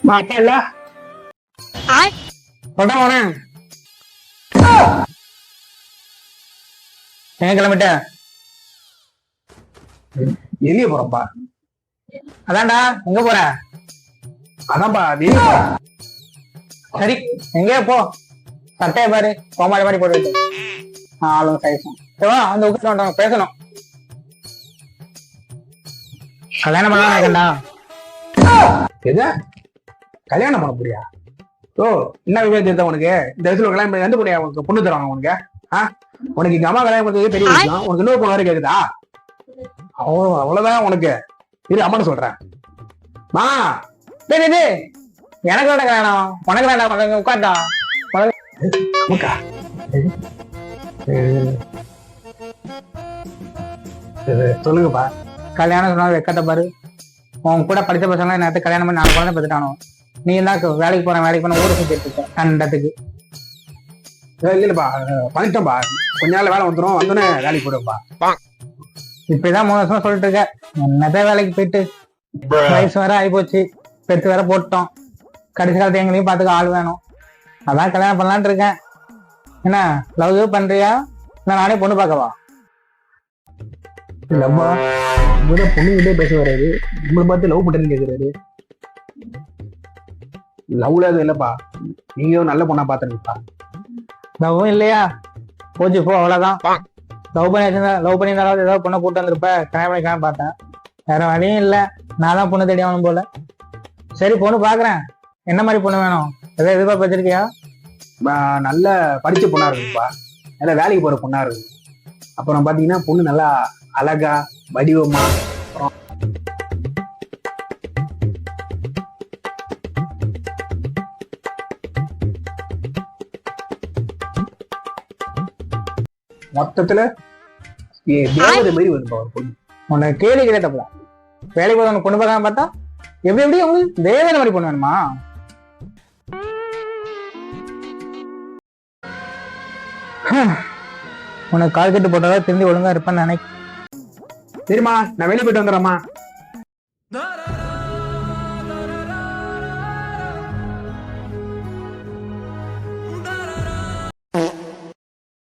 மாட்டா இல்ல சொல்றேன் எங்க கிளம்பிட்ட வெளியே போறப்பா. அதான்டா எங்க போற அதான்ப்பா வெளியே போறேன். சரி எங்கேயோ போ சட்டையை பாரு கோமாளி மாதிரி போட்டு ஆளும் சைஸும் சரிவா அந்த உட்காந்து பேசணும் கல்யாணம் பண்ணலாம் நினைக்கண்டா எது கல்யாணம் பண்ண போறியா? ஓ என்ன விவேகம் தெரியுதா உனக்கு? இந்த வயசுல கல்யாணம் பண்ணி எந்த பொண்ணு உனக்கு பொண்ணு தருவாங்க உனக்கு? உனக்கு எங்க அம்மா கல்யாணம் பண்ணது பெரிய விஷயம். உனக்கு இன்னொரு பொண்ணு வரை கேக்குதா? அவ்வளவுதான் உனக்கு. இரு அம்மான்னு சொல்றேன். மா டேய் டேய் எனக்கு வேண்டாம் கல்யாணம் உனக்கு வேண்டாம் உட்காண்டா அம்மாக்கா சொல்லுங்கப்பா. கல்யாணம் சொன்னா வெக்கத்தை பாரு உன் கூட படிச்ச பசங்க நேரத்துக்கு கல்யாணம் பண்ணி 4 குழந்தை பெற்றுட்டானோ நீ தான் வேலைக்கு போன ஊரை சுத்திட்டு இருக்க கண்டத்துக்கு இல்லப்பா பண்ணிட்டோம்பா. கொஞ்ச நாள் வேலை வந்துடும் வந்தோடனே வேலைக்கு போடுவோம்ப்பா. இப்படிதான் 3 வருஷமா சொல்லிட்டு இருக்க என்னதான் வேலைக்கு போயிட்டு வயசு வேற ஆகிப்போச்சு பெத்து வேற போட்டோம் கடைசி காலத்து எங்களையும் பார்த்துக்க ஆள் வேணும் அதான் கல்யாணம் பண்ணலான் இருக்கேன் என்ன லவ் பண்றியா இல்ல நானே பொண்ணு பார்க்கவா இல்லம்மா பொண்ணுகிட்டே பேச வர்றாரு. உங்களை பார்த்து லவ் பண்றேன்னு கேக்குறாரு. லவ்ல அது இல்லப்பா. நீங்க நல்ல பொண்ணா பாத்துருப்பா. லவ்வும் இல்லையா போச்சு போ அவ்வளவுதான் லவ் பண்ணியிருந்தாலும் ஏதாவது பொண்ணை கூட்டு வந்திருப்ப கல்யாணம் பண்ணிக்கலாம் பார்த்தேன் வேற வழியும் இல்லை நான் தான் பொண்ணு தேடி ஆகணும் போல சரி பொண்ணு பாக்குறேன் என்ன மாதிரி பொண்ணு வேணும் எதாவது எதிர்பார்ப்பு வச்சிருக்கியா? நல்ல படிச்ச பொண்ணா இருக்குப்பா. நல்லா வேலைக்கு போற பொண்ணா இருக்கு. அப்புறம் பாத்தீங்கன்னா பொண்ணு நல்லா அழகா வடிவமா மொத்தத்துல தேவதை மாதிரி வருப்பா ஒரு பொண்ணு. உனக்கு கேள்வி கிடைத்தப்பல வேலைக்கு போய் உனக்கு பொண்ணு பார்க்காம பார்த்தா எப்படி உங்களுக்கு தேவதை மாதிரி பொண்ணு வேணுமா? உனக்கு கால் கட்டு போட்டாதான் திரும்பி ஒழுங்கா இருப்பேன்னு நினைக்கிறேன். சரிம்மா நான் வெளியே போயிட்டு வந்துடுறேம்மா.